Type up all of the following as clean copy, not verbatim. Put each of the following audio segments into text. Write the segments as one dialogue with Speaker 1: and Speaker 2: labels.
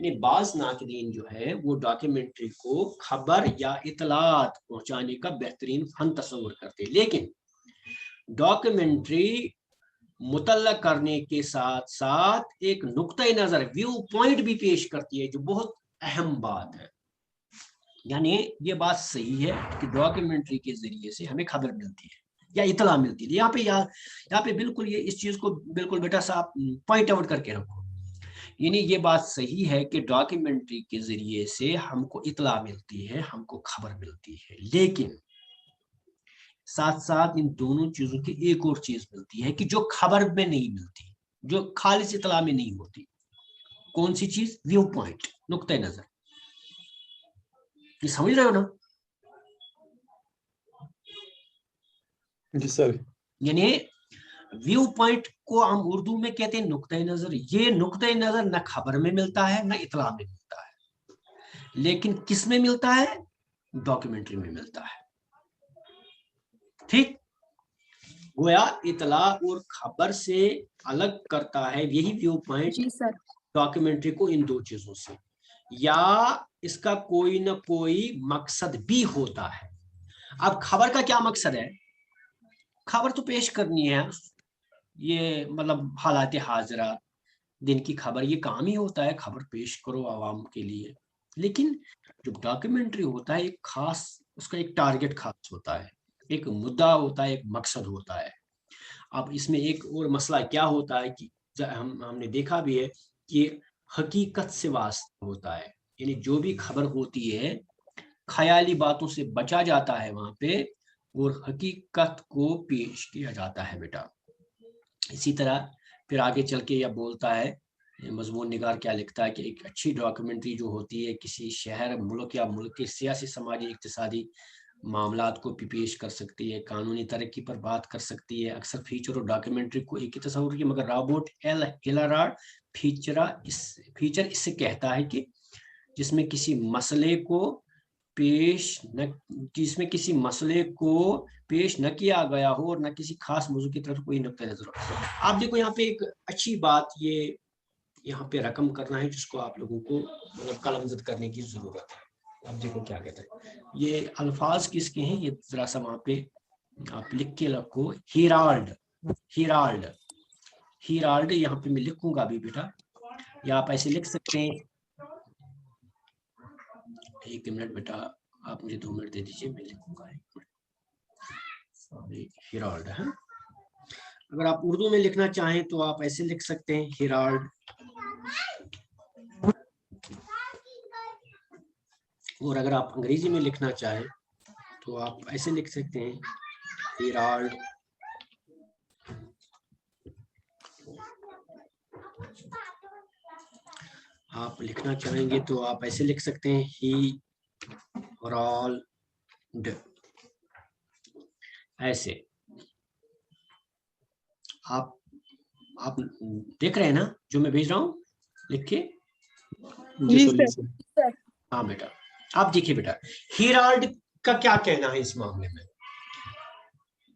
Speaker 1: یعنی بعض ناقدین جو ہے وہ ڈاکیومنٹری کو خبر یا اطلاعات پہنچانے کا بہترین فن تصور کرتے ہیں، لیکن ڈاکیومنٹری مطلع کرنے کے ساتھ ساتھ ایک نقطۂ نظر ویو پوائنٹ بھی پیش کرتی ہے، جو بہت اہم بات ہے. یعنی یہ بات صحیح ہے کہ ڈاکیومنٹری کے ذریعے سے ہمیں خبر ملتی ہے یا اطلاع ملتی ہے. یہاں پہ بالکل یہ اس چیز کو بالکل بیٹا صاحب پوائنٹ آؤٹ کر کے رکھو. یعنی یہ بات صحیح ہے کہ ڈاکیومنٹری کے ذریعے سے ہم کو اطلاع ملتی ہے، ہم کو خبر ملتی ہے، لیکن ساتھ ساتھ ان دونوں چیزوں کی ایک اور چیز ملتی ہے کہ جو خبر میں نہیں ملتی، جو خالص اطلاع میں نہیں ہوتی. کون سی چیز؟ ویو پوائنٹ، نقطۂ نظر. یہ سمجھ رہے ہو نا؟
Speaker 2: جی سر.
Speaker 1: یعنی ویو پوائنٹ کو ہم اردو میں کہتے ہیں نقطۂ نظر. یہ نقطۂ نظر نہ خبر میں ملتا ہے نہ اطلاع میں ملتا ہے، لیکن کس میں ملتا ہے؟ ڈاکیومنٹری میں ملتا ہے. ٹھیک، گویا اطلاع اور خبر سے الگ کرتا ہے یہی ویو پوائنٹ
Speaker 3: جی سر.
Speaker 1: ڈاکیومنٹری کو ان دو چیزوں سے، یا اس کا کوئی نہ کوئی مقصد بھی ہوتا ہے. اب خبر کا کیا مقصد ہے؟ خبر تو پیش کرنی ہے، یہ مطلب حالات حاضرہ دن کی خبر، یہ کام ہی ہوتا ہے، خبر پیش کرو عوام کے لیے. لیکن جو ڈاکیومنٹری ہوتا ہے ایک خاص، اس کا ایک ٹارگٹ خاص ہوتا ہے، ایک مدعا ہوتا ہے، ایک مقصد ہوتا ہے. اب اس میں ایک اور مسئلہ کیا ہوتا ہے کہ ہم نے دیکھا بھی ہے کہ حقیقت سے واسطہ ہوتا ہے. یعنی جو بھی خبر ہوتی ہے خیالی باتوں سے بچا جاتا ہے وہاں پہ، اور حقیقت کو پیش کیا جاتا ہے بیٹا. اسی طرح پھر آگے چل کے یہ بولتا ہے مضمون نگار کیا لکھتا ہے کہ ایک اچھی ڈاکیومنٹری جو ہوتی ہے کسی شہر، ملک یا ملک کے سیاسی، سماجی، اقتصادی معاملات کو بھی پیش کر سکتی ہے، قانونی ترقی پر بات کر سکتی ہے. اکثر فیچر اور ڈاکیومنٹری کو ایک ہی تصور کی، مگر رابرٹ ایل ہیلارڈ فیچر اس سے کہتا ہے کہ جس میں کسی مسئلے کو پیش نہ کیا گیا ہو اور نہ کسی خاص موضوع کی طرف کوئی نقطۂ نظر ہو. آپ دیکھو یہاں پہ ایک اچھی بات یہ یہاں پہ رقم کرنا ہے جس کو آپ لوگوں کو مطلب قلم زد کرنے کی ضرورت ہے. اب دیکھو کیا کہتے ہیں، یہ الفاظ کس کے ہیں، یہ ذرا سا وہاں پہ آپ لکھ کے رکھو. ہیرالڈ، ہیرالڈ، ہیرالڈ یہاں پہ میں لکھوں گا ابھی بیٹا، یا آپ ایسے لکھ سکتے ہیں. ایک منٹ بیٹا، آپ مجھے 2 منٹ دے دیجیے، میں لکھوں گا. ہیرالڈ ہے. اگر آپ اردو میں لکھنا چاہیں تو آپ ایسے لکھ سکتے ہیں ہیرالڈ، اور اگر آپ انگریزی میں لکھنا چاہیں تو آپ ایسے لکھ سکتے ہیں ہیرالڈ. آپ لکھنا چاہیں گے تو آپ ایسے لکھ سکتے ہیں ہیرالڈ، ایسے. آپ دیکھ رہے ہیں نا جو میں بھیج رہا ہوں لکھ کے؟
Speaker 2: جی سر.
Speaker 1: ہاں بیٹا، آپ دیکھیے بیٹا ہیرالڈ کا کیا کہنا ہے اس معاملے میں.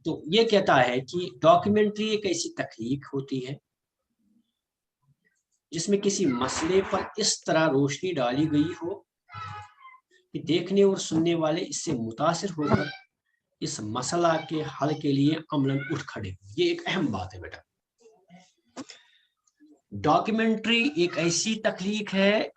Speaker 1: تو یہ کہتا ہے کہ ڈاکیومنٹری ایک ایسی تخلیق ہوتی ہے جس میں کسی مسئلے پر اس طرح روشنی ڈالی گئی ہو کہ دیکھنے اور سننے والے اس سے متاثر ہو کر اس مسئلہ کے حل کے لیے عملاً اٹھ کھڑے. یہ ایک اہم بات ہے بیٹا. ڈاکیومنٹری ایک ایسی تخلیق ہے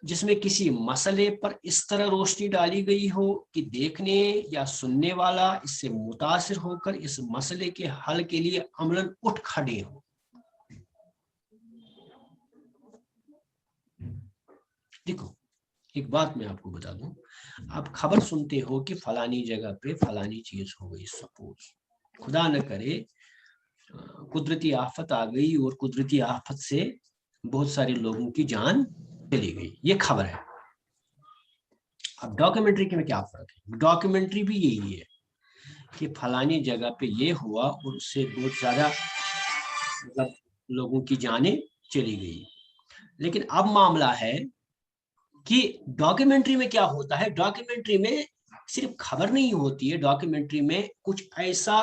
Speaker 1: جس میں کسی مسئلے پر اس طرح روشنی ڈالی گئی ہو کہ دیکھنے یا سننے والا اس سے متاثر ہو کر اس مسئلے کے حل کے لیے عملاً اٹھ کھڑے ہو. دیکھو ایک بات میں آپ کو بتا دوں، آپ خبر سنتے ہو کہ فلانی جگہ پہ فلانی چیز ہو گئی، سپوز خدا نہ کرے قدرتی آفت آ گئی اور قدرتی آفت سے بہت سارے لوگوں کی جان چلی گئی، یہ خبر ہے. اب ڈاکیومنٹری کے میں کیا فرق ہے؟ ڈاکیومنٹری بھی یہی ہے کہ فلانی جگہ پہ یہ ہوا اور اس سے بہت زیادہ مطلب لوگوں کی جانیں چلی گئی. لیکن اب معاملہ ہے کہ ڈاکیومنٹری میں کیا ہوتا ہے، ڈاکیومنٹری میں صرف خبر نہیں ہوتی ہے، ڈاکیومنٹری میں کچھ ایسا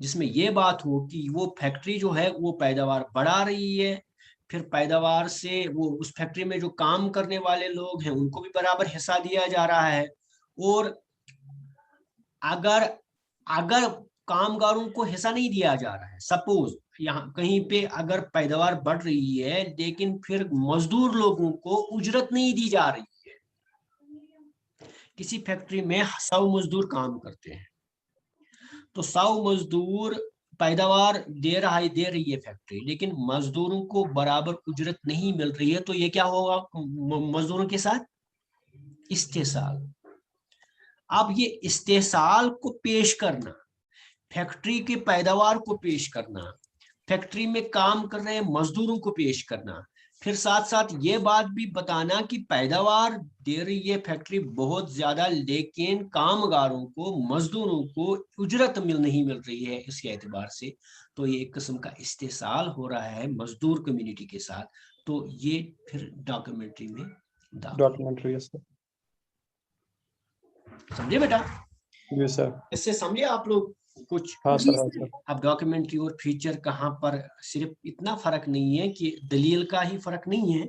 Speaker 1: جس میں یہ بات ہو کہ وہ فیکٹری جو ہے وہ پیداوار بڑھا رہی ہے، پھر پیداوار سے وہ اس فیکٹری میں جو کام کرنے والے لوگ ہیں ان کو بھی برابر حصہ دیا جا رہا ہے، اور اگر کامگاروں کو حصہ نہیں دیا جا رہا ہے، سپوز یہاں کہیں پہ اگر پیداوار بڑھ رہی ہے لیکن پھر مزدور لوگوں کو اجرت نہیں دی جا رہی ہے، کسی فیکٹری میں 100 مزدور کام کرتے ہیں تو 100 مزدور پیداوار دے رہی ہے فیکٹری، لیکن مزدوروں کو برابر اجرت نہیں مل رہی ہے، تو یہ کیا ہوگا مزدوروں کے ساتھ؟ استحصال۔ اب یہ استحصال کو پیش کرنا، فیکٹری کی پیداوار کو پیش کرنا، فیکٹری میں کام کر رہے مزدوروں کو پیش کرنا، پھر ساتھ ساتھ یہ بات بھی بتانا کہ پیداوار دے رہی ہے فیکٹری بہت زیادہ لیکن کامگاروں کو، مزدوروں کو اجرت نہیں مل رہی ہے اس کے اعتبار سے، تو یہ ایک قسم کا استحصال ہو رہا ہے مزدور کمیونٹی کے ساتھ، تو یہ پھر ڈاکیومنٹری میں
Speaker 2: ڈاکیومنٹری
Speaker 1: سمجھے بیٹا؟
Speaker 2: جی سر۔
Speaker 1: اس سے سمجھے آپ لوگ کچھ؟
Speaker 2: ہاں سر، ہاں سر۔
Speaker 1: اب ڈاکیومنٹری اور فیچر کہاں پر صرف اتنا فرق نہیں ہے کہ دلیل کا ہی فرق نہیں ہے،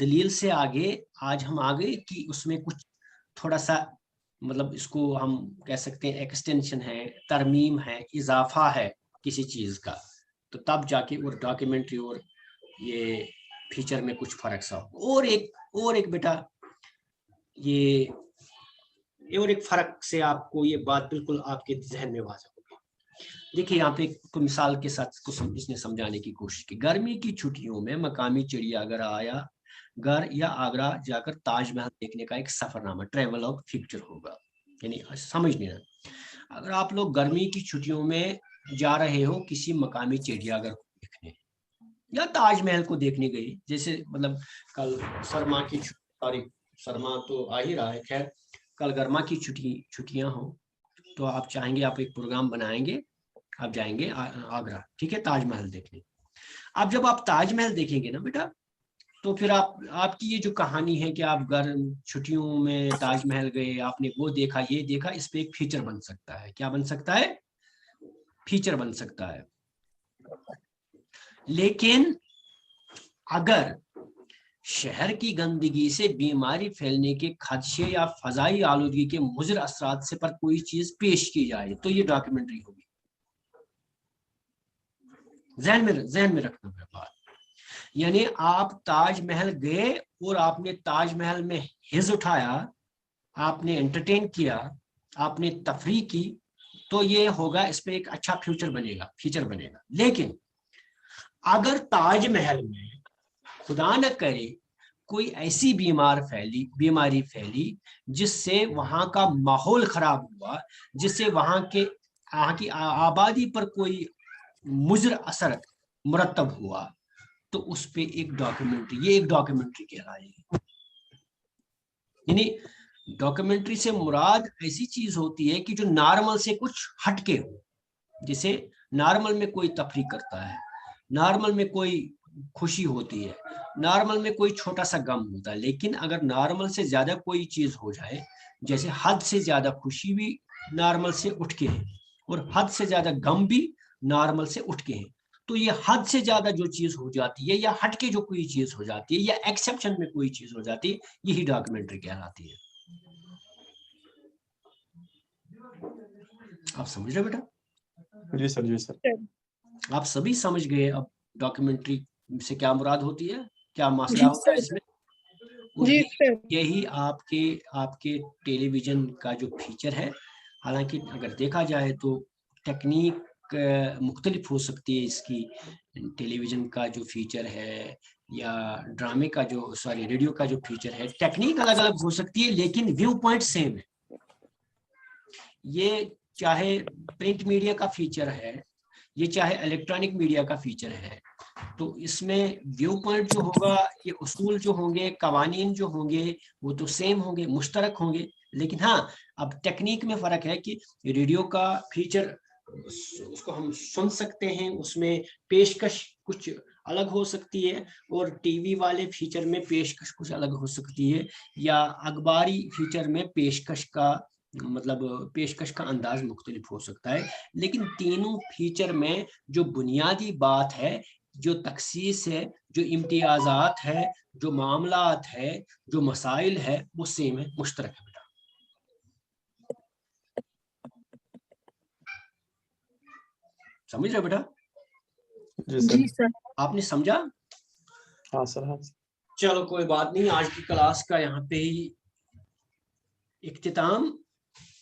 Speaker 1: دلیل سے آگے آج ہم آگے کہ اس میں کچھ تھوڑا سا مطلب اس کو ہم کہہ سکتے ہیں ایکسٹینشن ہے، ترمیم ہے، اضافہ ہے کسی چیز کا، تو تب جا کے اور ڈاکیومنٹری اور یہ فیچر میں کچھ فرق سا ہو۔ اور ایک بیٹا یہ اور ایک فرق سے آپ کو یہ بات بالکل آپ کے ذہن میں واضح ہوگی۔ دیکھیے یہاں پہ کوئی مثال کے ساتھ اس نے سمجھانے کی کوشش کی، گرمی کی چھٹیوں میں مقامی چڑیا گھر یا آگرہ جا کر تاج محل دیکھنے کا ایک سفر نامہ، ٹریول اور فکچر ہوگا، یعنی سمجھ لینا اگر آپ لوگ گرمی کی چھٹیوں میں جا رہے ہو کسی مقامی چڑیا گھر کو دیکھنے یا تاج محل کو دیکھنے گئے، جیسے مطلب کل سرما کی سرما تو آ ہی رہا ہے، خیر کل گرما کی چھٹیاں ہوں تو آپ چاہیں گے آپ ایک پروگرام بنائیں گے، آپ جائیں گے آگرہ، ٹھیک ہے، تاج محل دیکھنے۔ اب جب آپ تاج محل دیکھیں گے نا بیٹا، تو پھر آپ کی یہ جو کہانی ہے کہ آپ چھٹیوں میں تاج محل گئے، آپ نے وہ دیکھا یہ دیکھا، اس پہ ایک فیچر بن سکتا ہے۔ کیا بن سکتا ہے؟ فیچر بن سکتا ہے۔ لیکن اگر شہر کی گندگی سے بیماری پھیلنے کے خدشے یا فضائی آلودگی کے مضر اثرات سے پر کوئی چیز پیش کی جائے تو یہ ڈاکیومنٹری ہوگی۔ ذہن میں رکھنا ہے بات، یعنی آپ تاج محل گئے اور آپ نے تاج محل میں حز اٹھایا، آپ نے انٹرٹین کیا، آپ نے تفریح کی، تو یہ ہوگا، اس پہ ایک اچھا فیچر بنے گا۔ لیکن اگر تاج محل میں خدا نہ کرے کوئی ایسی بیماری پھیلی جس سے وہاں کا ماحول خراب ہوا، جس سے وہاں کی آبادی پر کوئی مضر اثر مرتب ہوا، تو اس پہ ایک ڈاکیومنٹری کہلائے گی۔ یعنی ڈاکیومنٹری سے مراد ایسی چیز ہوتی ہے کہ جو نارمل سے کچھ ہٹ کے ہو، جیسے نارمل میں کوئی تفریح کرتا ہے، نارمل میں کوئی خوشی ہوتی ہے، نارمل میں کوئی چھوٹا سا غم ہوتا ہے، لیکن اگر نارمل سے زیادہ کوئی چیز ہو جائے، جیسے حد سے زیادہ خوشی بھی نارمل سے اٹھ کے ہے اور حد سے زیادہ غم بھی نارمل سے اٹھ کے ہے، تو یہ حد سے زیادہ جو چیز ہو جاتی ہے یا ہٹ کے جو کوئی چیز ہو جاتی ہے یا ایکسیپشن میں کوئی چیز ہو جاتی ہے، یہی ڈاکیومنٹری کہلاتی ہے۔ آپ سمجھ رہے بیٹا؟
Speaker 2: جی سر، جی سر۔
Speaker 1: آپ سبھی سمجھ گئے اب ڈاکیومنٹری سے کیا مراد ہوتی ہے، کیا مسئلہ ہوتا ہے اس میں؟ یہی آپ کے ٹیلی ویژن کا جو فیچر ہے، حالانکہ اگر دیکھا جائے تو ٹیکنیک مختلف ہو سکتی ہے اس کی، ٹیلی ویژن کا جو فیچر ہے یا ڈرامے کا ریڈیو کا جو فیچر ہے، ٹیکنیک الگ الگ ہو سکتی ہے لیکن ویو پوائنٹ سیم ہے۔ یہ چاہے پرنٹ میڈیا کا فیچر ہے، یہ چاہے الیکٹرانک میڈیا کا فیچر ہے، تو اس میں ویو پوائنٹ جو ہوگا، یہ اصول جو ہوں گے، قوانین جو ہوں گے، وہ تو سیم ہوں گے، مشترک ہوں گے، لیکن ہاں اب ٹیکنیک میں فرق ہے کہ ریڈیو کا فیچر اس کو ہم سن سکتے ہیں، اس میں پیشکش کچھ الگ ہو سکتی ہے، اور ٹی وی والے فیچر میں پیشکش کچھ الگ ہو سکتی ہے، یا اخباری فیچر میں پیشکش کا مطلب پیشکش کا انداز مختلف ہو سکتا ہے، لیکن تینوں فیچر میں جو بنیادی بات ہے، جو تخصیص ہے، جو امتیازات ہے، جو معاملات ہے، جو مسائل ہے، وہ سیم ہے، مشترک ہے بیٹا. سمجھ رہے بیٹا؟
Speaker 2: جی سر.
Speaker 3: جی سر.
Speaker 1: آپ نے سمجھا؟
Speaker 2: ہاں سر. ہاں
Speaker 1: چلو کوئی بات نہیں، آج کی کلاس کا یہاں پہ ہی اختتام،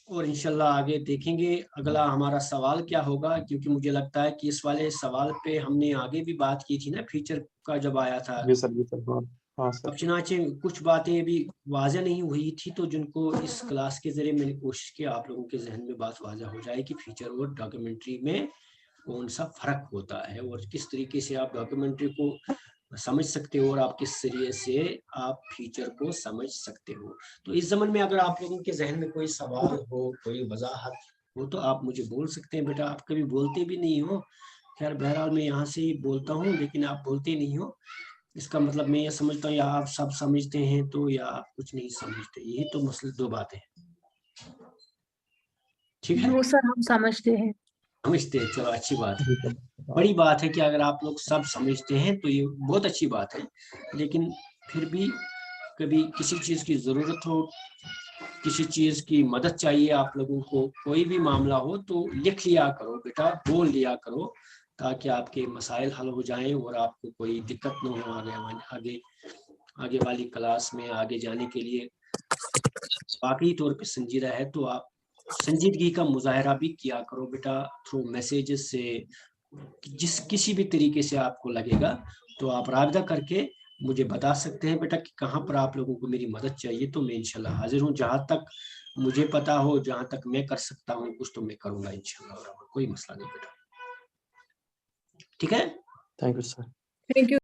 Speaker 1: اور انشاءاللہ آگے دیکھیں گے اگلا ہمارا سوال کیا ہوگا، کیونکہ مجھے لگتا ہے کہ اس والے سوال پہ ہم نے آگے بھی بات کی تھی نا، فیچر کا جب آیا تھا.
Speaker 2: جی سر. جی سر. ہاں سر.
Speaker 1: اب چنانچہ کچھ باتیں ابھی واضح نہیں ہوئی تھی، تو جن کو اس کلاس کے ذریعے میں نے کوشش کی آپ لوگوں کے ذہن میں بات واضح ہو جائے کہ فیچر اور ڈاکیومنٹری میں کون سا فرق ہوتا ہے، اور کس طریقے سے آپ ڈاکیومنٹری کو سمجھ سکتے ہو اور آپ کس ذریعے سے آپ فیچر کو سمجھ سکتے ہو. تو اس زمن میں اگر آپ لوگوں کے ذہن میں کوئی سوال ہو، کوئی وضاحت ہو، تو آپ مجھے بول سکتے ہیں. بیٹا آپ کبھی بولتے بھی نہیں ہو، خیر بہرحال میں یہاں سے ہی بولتا ہوں، لیکن آپ بولتے نہیں ہو. اس کا مطلب میں یہ سمجھتا ہوں یا آپ سب سمجھتے ہیں تو یا آپ کچھ نہیں سمجھتے. یہی تو مسئلہ، دو باتیں. ٹھیک ہے،
Speaker 3: وہ سر ہم سمجھتے ہیں.
Speaker 1: سمجھتے ہیں، چلو اچھی بات ہے.
Speaker 2: جی سر.
Speaker 1: بڑی بات ہے کہ اگر آپ لوگ سب سمجھتے ہیں تو یہ بہت اچھی بات ہے، لیکن پھر بھی کبھی کسی چیز کی ضرورت ہو، کسی چیز کی مدد چاہیے آپ لوگوں کو، کوئی بھی معاملہ ہو تو لکھ لیا کرو بیٹا، بول لیا کرو، تاکہ آپ کے مسائل حل ہو جائیں اور آپ کو کوئی دقت نہ ہو آگے والی کلاس میں آگے جانے کے لیے. واقعی طور پہ سنجیدہ ہے تو آپ سنجیدگی کا مظاہرہ بھی کیا کرو بیٹا، تھرو میسیجز سے، کسی بھی طریقے سے آپ کو لگے گا تو آپ رابطہ کر کے مجھے بتا سکتے ہیں بیٹا کہ کہاں پر آپ لوگوں کو میری مدد چاہیے. تو میں انشاءاللہ حاضر ہوں، جہاں تک مجھے پتا ہو، جہاں تک میں کر سکتا ہوں کچھ تو میں کروں گا انشاءاللہ، کوئی مسئلہ نہیں بیٹا. ٹھیک ہے،
Speaker 2: thank you sir.
Speaker 3: Thank you.